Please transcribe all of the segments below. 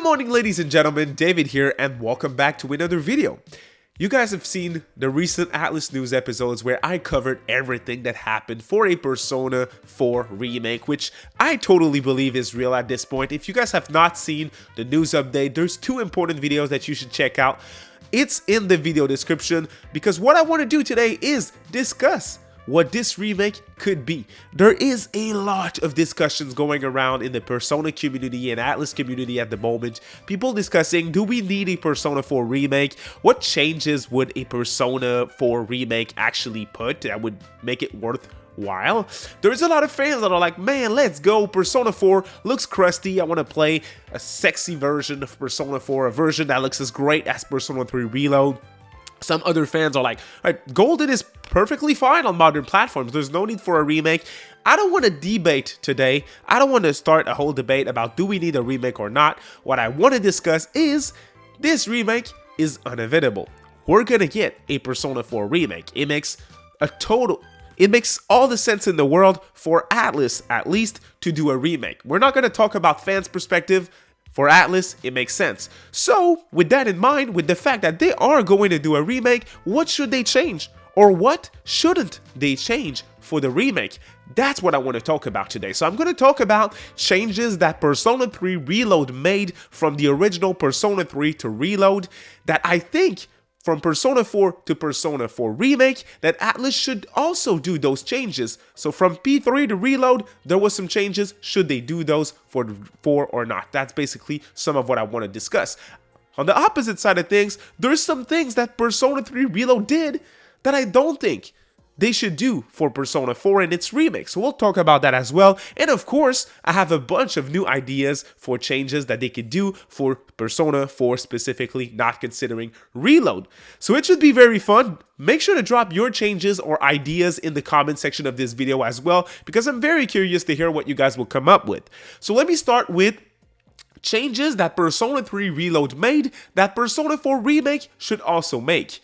Good morning, ladies and gentlemen, David here, and welcome back to another video. You guys have seen the recent Atlus news episodes where I covered everything that happened for a Persona 4 remake, which I totally believe is real at this point. If you guys have not seen the news update, there's two important videos that you should check out. It's in the video description because what I want to do today is discuss what this remake could be. There is a lot of discussions going around in the Persona community and Atlus community at the moment. People discussing, do we need a Persona 4 remake? What changes would a Persona 4 remake actually put that would make it worthwhile? There's a lot of fans that are like, man, let's go, Persona 4 looks crusty, I want to play a sexy version of Persona 4, a version that looks as great as Persona 3 Reload. Some other fans are like, all right, Golden is perfectly fine on modern platforms. There's no need for a remake. I don't want to debate today. I don't want to start a whole debate about do we need a remake or not. What I want to discuss is this remake is unavoidable. We're going to get a Persona 4 remake. It makes all the sense in the world for Atlus, at least, to do a remake. We're not going to talk about fans' perspective. For Atlus, it makes sense. So, with that in mind, with the fact that they are going to do a remake, what should they change? Or what shouldn't they change for the remake? That's what I want to talk about today. So I'm going to talk about changes that Persona 3 Reload made from the original Persona 3 to Reload that I think from Persona 4 to Persona 4 Remake, that Atlus should also do those changes. So from P3 to Reload, there was some changes. Should they do those for 4 or not? That's basically some of what I want to discuss. On the opposite side of things, there's some things that Persona 3 Reload did that I don't think they should do for Persona 4 and its remake. So we'll talk about that as well. And of course, I have a bunch of new ideas for changes that they could do for Persona 4 specifically, not considering Reload. So it should be very fun. Make sure to drop your changes or ideas in the comment section of this video as well, because I'm very curious to hear what you guys will come up with. So let me start with changes that Persona 3 Reload made that Persona 4 Remake should also make.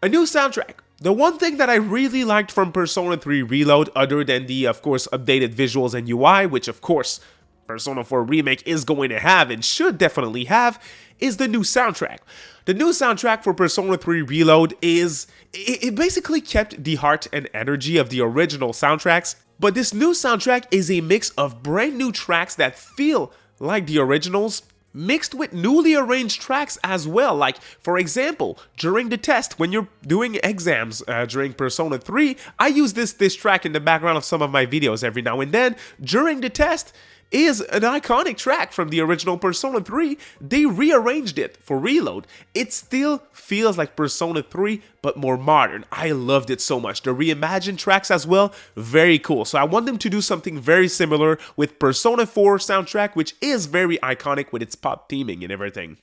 A new soundtrack. The one thing that I really liked from Persona 3 Reload, other than the, of course, updated visuals and UI, which of course Persona 4 Remake is going to have and should definitely have, is the new soundtrack. The new soundtrack for Persona 3 Reload it basically kept the heart and energy of the original soundtracks, but this new soundtrack is a mix of brand new tracks that feel like the originals, mixed with newly arranged tracks as well. Like, for example, during the test, when you're doing exams during Persona 3, I use this track in the background of some of my videos every now and then. During the test is an iconic track from the original Persona 3. They rearranged it for Reload. It still feels like Persona 3, but more modern. I loved it so much. The reimagined tracks as well, very cool. So I want them to do something very similar with Persona 4 soundtrack, which is very iconic with its pop theming and everything.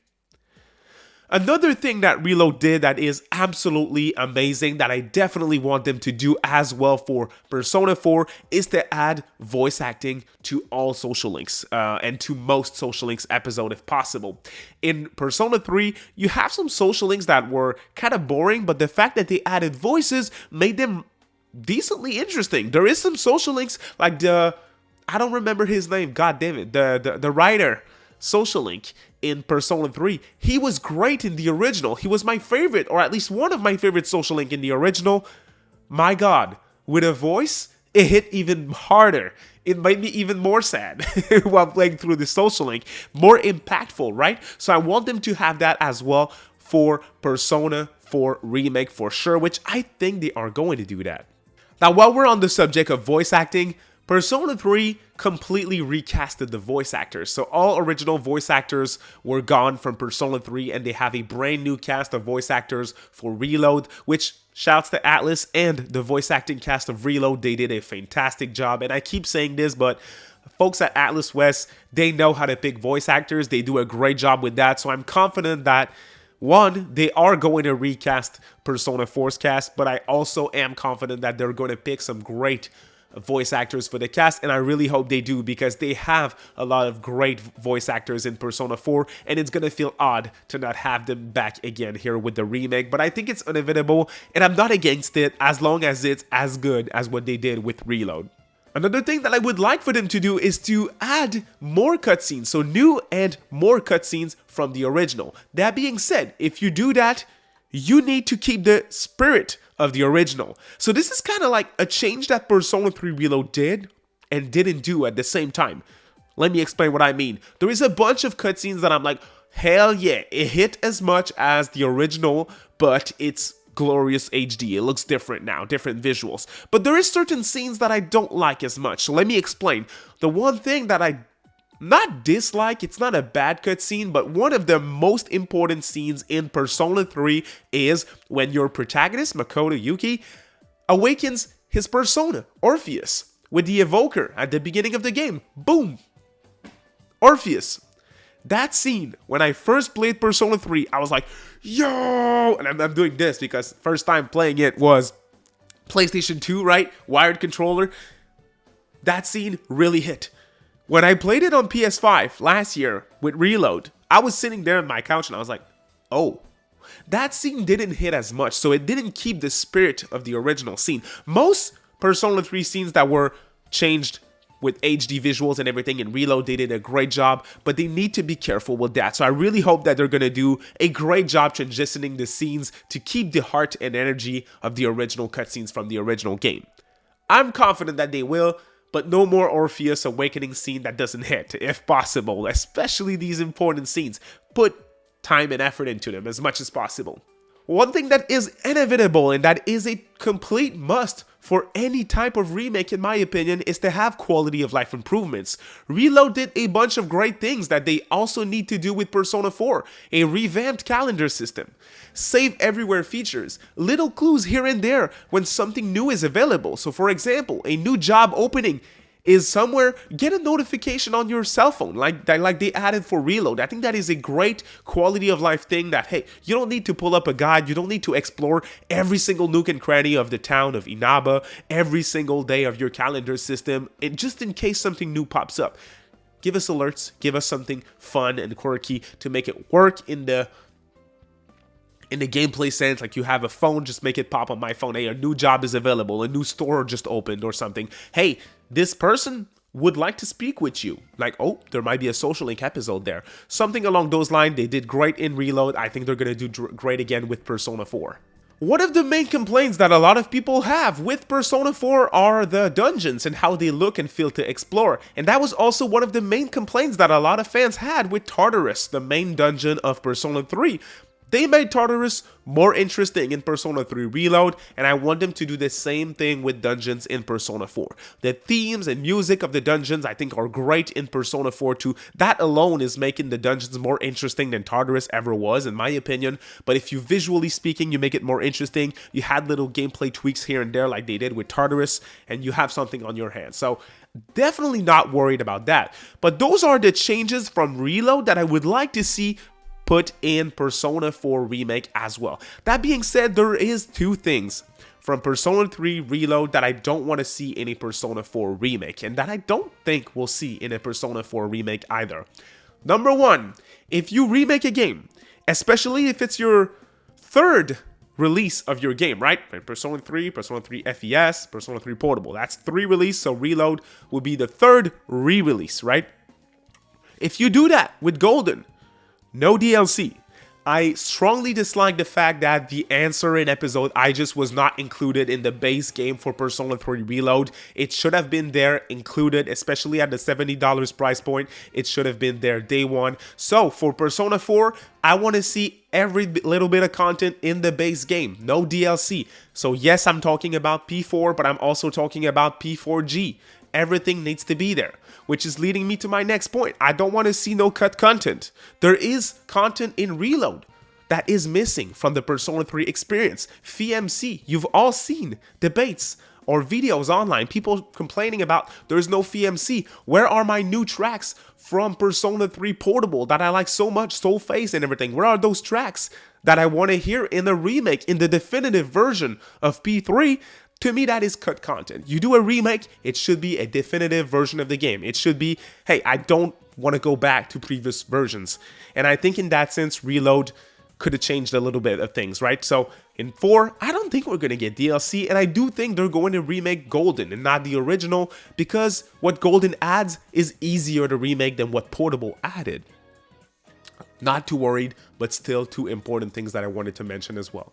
Another thing that Reload did that is absolutely amazing that I definitely want them to do as well for Persona 4 is to add voice acting to all social links and to most social links episode if possible. In Persona 3, you have some social links that were kind of boring, but the fact that they added voices made them decently interesting. There is some social links like I don't remember his name, god damn it, the writer social link in Persona 3. He was great in the original. He was my favorite, or at least one of my favorite social link in the original. My god, with a voice, it hit even harder. It made me even more sad while playing through the social link. More impactful, right? So I want them to have that as well for Persona 4 Remake for sure, which I think they are going to do that. Now, while we're on the subject of voice acting, Persona 3 completely recasted the voice actors. So all original voice actors were gone from Persona 3 and they have a brand new cast of voice actors for Reload, which shouts to Atlus and the voice acting cast of Reload. They did a fantastic job. And I keep saying this, but folks at Atlus West, they know how to pick voice actors. They do a great job with that. So I'm confident that one, they are going to recast Persona 4's cast, but I also am confident that they're going to pick some great voice actors for the cast, and I really hope they do because they have a lot of great voice actors in Persona 4, and it's gonna feel odd to not have them back again here with the remake, but I think it's unavoidable, and I'm not against it as long as it's as good as what they did with Reload. Another thing that I would like for them to do is to add more cutscenes, so new and more cutscenes from the original. That being said, if you do that, you need to keep the spirit of the original. So this is kind of like a change that Persona 3 Reload did and didn't do at the same time. Let me explain what I mean. There is a bunch of cutscenes that I'm like, hell yeah, it hit as much as the original, but it's glorious HD. It looks different now, different visuals. But there is certain scenes that I don't like as much. So let me explain. The one thing that I not dislike, it's not a bad cutscene, but one of the most important scenes in Persona 3 is when your protagonist, Makoto Yuki, awakens his persona, Orpheus, with the evoker at the beginning of the game. Boom! Orpheus. That scene, when I first played Persona 3, I was like, yo! And I'm doing this because first time playing it was PlayStation 2, right? Wired controller. That scene really hit. When I played it on PS5 last year with Reload, I was sitting there on my couch and I was like, oh, that scene didn't hit as much, so it didn't keep the spirit of the original scene. Most Persona 3 scenes that were changed with HD visuals and everything in Reload, they did a great job, but they need to be careful with that. So I really hope that they're going to do a great job transitioning the scenes to keep the heart and energy of the original cutscenes from the original game. I'm confident that they will, but no more Orpheus awakening scene that doesn't hit, if possible, especially these important scenes. Put time and effort into them as much as possible. One thing that is inevitable and that is a complete must for any type of remake, in my opinion, is to have quality of life improvements. Reload did a bunch of great things that they also need to do with Persona 4, a revamped calendar system, save everywhere features, little clues here and there when something new is available. So for example, a new job opening is somewhere, get a notification on your cell phone like they added for Reload. I think that is a great quality of life thing that, hey, you don't need to pull up a guide, you don't need to explore every single nook and cranny of the town of Inaba every single day of your calendar system, and just in case something new pops up. Give us alerts, give us something fun and quirky to make it work in the gameplay sense. Like you have a phone, just make it pop on my phone. Hey, a new job is available, a new store just opened or something. Hey, this person would like to speak with you. Like, oh, there might be a social link episode there. Something along those lines. They did great in Reload. I think they're going to do great again with Persona 4. One of the main complaints that a lot of people have with Persona 4 are the dungeons and how they look and feel to explore. And that was also one of the main complaints that a lot of fans had with Tartarus, the main dungeon of Persona 3. They made Tartarus more interesting in Persona 3 Reload, and I want them to do the same thing with dungeons in Persona 4. The themes and music of the dungeons I think are great in Persona 4 too. That alone is making the dungeons more interesting than Tartarus ever was, in my opinion. But if you, visually speaking, you make it more interesting, you had little gameplay tweaks here and there like they did with Tartarus, and you have something on your hands. So definitely not worried about that. But those are the changes from Reload that I would like to see put in Persona 4 Remake as well. That being said, there is two things from Persona 3 Reload that I don't want to see in a Persona 4 Remake, and that I don't think we'll see in a Persona 4 Remake either. Number one, if you remake a game, especially if it's your third release of your game, right? Persona 3 FES, Persona 3 Portable. That's 3 releases, so Reload will be the third re-release, right? If you do that with Golden, no DLC. I strongly dislike the fact that the answer in episode I just was not included in the base game for Persona 3 Reload. It should have been there included, especially at the $70 price point. It should have been there day one. So for Persona 4, I want to see every little bit of content in the base game. No DLC. So yes, I'm talking about P4, but I'm also talking about P4G. Everything needs to be there, which is leading me to my next point. I don't want to see no cut content. There is content in Reload that is missing from the Persona 3 experience. FMC, you've all seen debates or videos online, people complaining about there's no FMC. Where are my new tracks from Persona 3 Portable that I like so much, Soul Face and everything? Where are those tracks that I want to hear in the remake, in the definitive version of P3? To me, that is cut content. You do a remake, it should be a definitive version of the game. It should be, hey, I don't want to go back to previous versions. And I think in that sense, Reload could have changed a little bit of things, right? So in 4, I don't think we're going to get DLC, and I do think they're going to remake Golden and not the original, because what Golden adds is easier to remake than what Portable added. Not too worried, but still 2 important things that I wanted to mention as well.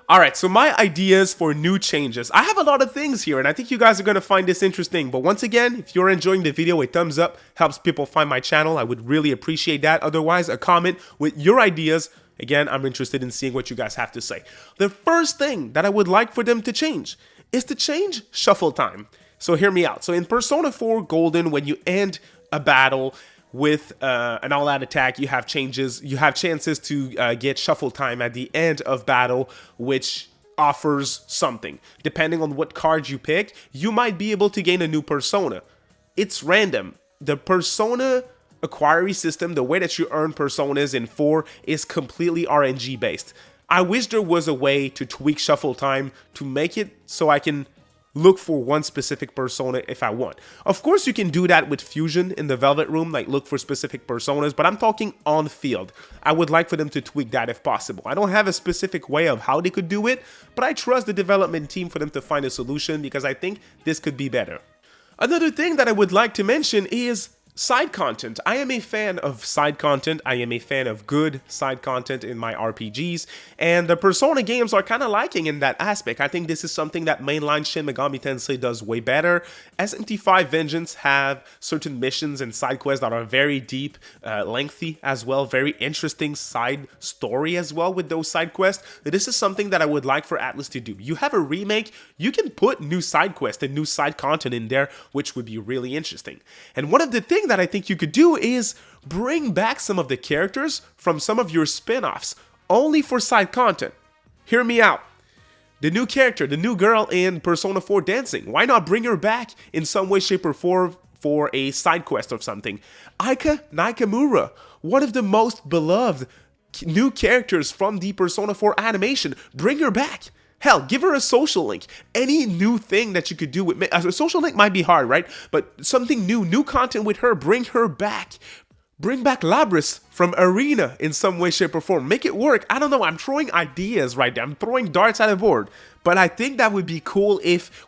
Alright, so my ideas for new changes. I have a lot of things here, and I think you guys are going to find this interesting. But once again, if you're enjoying the video, a thumbs up helps people find my channel. I would really appreciate that. Otherwise, a comment with your ideas. Again, I'm interested in seeing what you guys have to say. The first thing that I would like for them to change is to change shuffle time. So hear me out. So in Persona 4 Golden, when you end a battle with an all-out attack, you have chances to get shuffle time at the end of battle, which offers something. Depending on what card you pick, you might be able to gain a new persona. It's random. The persona acquiry system, the way that you earn personas in 4, is completely RNG based. I wish there was a way to tweak shuffle time to make it so I can look for one specific persona if I want. Of course, you can do that with Fusion in the Velvet Room, like look for specific personas, but I'm talking on field. I would like for them to tweak that if possible. I don't have a specific way of how they could do it, but I trust the development team for them to find a solution, because I think this could be better. Another thing that I would like to mention is side content. I am a fan of side content. I am a fan of good side content in my RPGs, and the Persona games are kind of lacking in that aspect. I think this is something that mainline Shin Megami Tensei does way better. SMT5 Vengeance have certain missions and side quests that are very deep, lengthy as well, very interesting side story as well with those side quests. This is something that I would like for Atlus to do. You have a remake, you can put new side quests and new side content in there, which would be really interesting. And one of the things that I think you could do is bring back some of the characters from some of your spin-offs, only for side content. Hear me out. The new character, the new girl in Persona 4 dancing, why not bring her back in some way, shape, or form for a side quest or something? Aika Nakamura, one of the most beloved new characters from the Persona 4 animation, bring her back. Hell, give her a social link. Any new thing that you could do with a social link might be hard, right? But something new content with her, bring her back. Bring back Labris from Arena in some way, shape, or form. Make it work. I don't know. I'm throwing ideas right there. I'm throwing darts at a board. But I think that would be cool if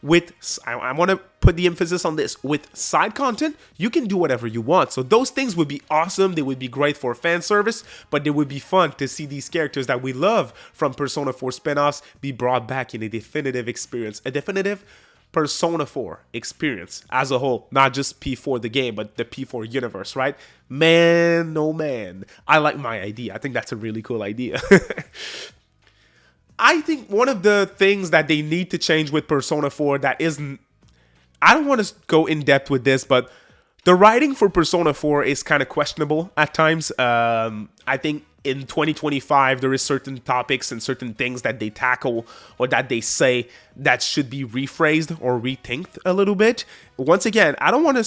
I want to put the emphasis on this. With side content, you can do whatever you want. So those things would be awesome. They would be great for fan service. But it would be fun to see these characters that we love from Persona 4 spinoffs be brought back in a definitive experience. A definitive Persona 4 experience as a whole, not just P4 the game, but the P4 universe, right? Man, oh man, I like my idea. I think that's a really cool idea. I think one of the things that they need to change with Persona 4 that isn't, I don't want to go in depth with this, but the writing for Persona 4 is kind of questionable at times. I think in 2025, there is certain topics and certain things that they tackle or that they say that should be rephrased or rethinked a little bit. Once again, I don't want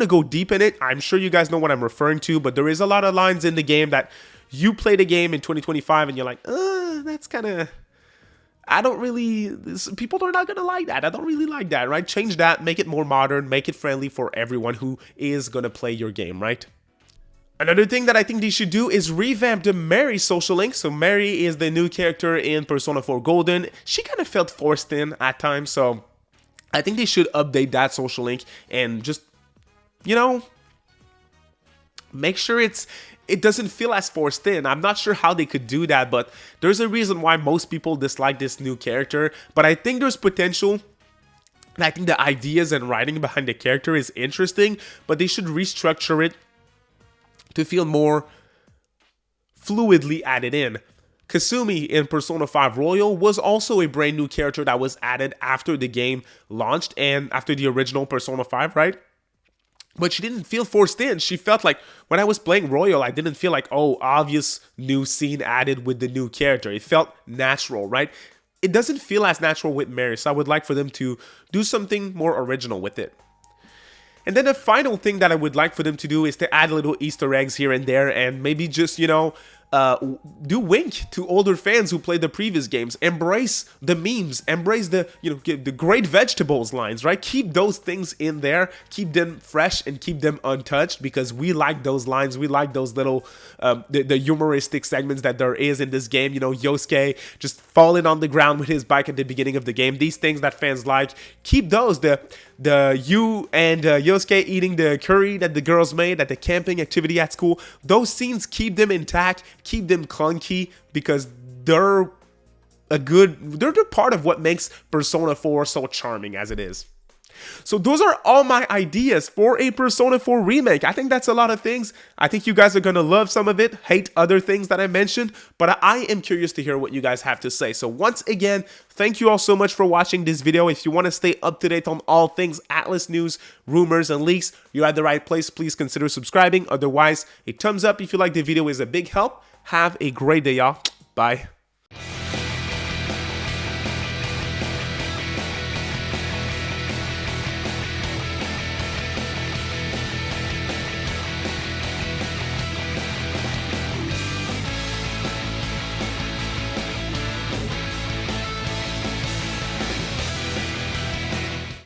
to go deep in it. I'm sure you guys know what I'm referring to, but there is a lot of lines in the game that you play the game in 2025 and you're like, that's kind of, people are not going to like that. I don't really like that, right? Change that, make it more modern, make it friendly for everyone who is going to play your game, right? Another thing that I think they should do is revamp the Mary social link. So Mary is the new character in Persona 4 Golden. She kind of felt forced in at times, so I think they should update that social link and just, you know, make sure it doesn't feel as forced in. I'm not sure how they could do that, but there's a reason why most people dislike this new character. But I think there's potential. And I think the ideas and writing behind the character is interesting, but they should restructure it to feel more fluidly added in. Kasumi in Persona 5 Royal was also a brand new character that was added after the game launched and after the original Persona 5, right? But she didn't feel forced in. She felt like, when I was playing Royal, I didn't feel like, oh, obvious new scene added with the new character. It felt natural, right? It doesn't feel as natural with Mary, so I would like for them to do something more original with it. And then the final thing that I would like for them to do is to add little Easter eggs here and there and maybe just, you know, do wink to older fans who played the previous games. Embrace the memes, embrace the the great vegetables lines, right? Keep those things in there, keep them fresh and keep them untouched, because we like those lines, we like those little the humoristic segments that there is in this game. Yosuke just falling on the ground with his bike at the beginning of the game. These things that fans like, keep those. The you and Yosuke eating the curry that the girls made at the camping activity at school, those scenes, keep them intact, keep them clunky, because they're they're part of what makes Persona 4 so charming as it is. So those are all my ideas for a Persona 4 remake. I think that's a lot of things. I think you guys are going to love some of it, hate other things that I mentioned, but I am curious to hear what you guys have to say. So once again, thank you all so much for watching this video. If you want to stay up to date on all things Atlus news, rumors, and leaks, you're at the right place. Please consider subscribing. Otherwise, a thumbs up if you like the video is a big help. Have a great day, y'all. Bye.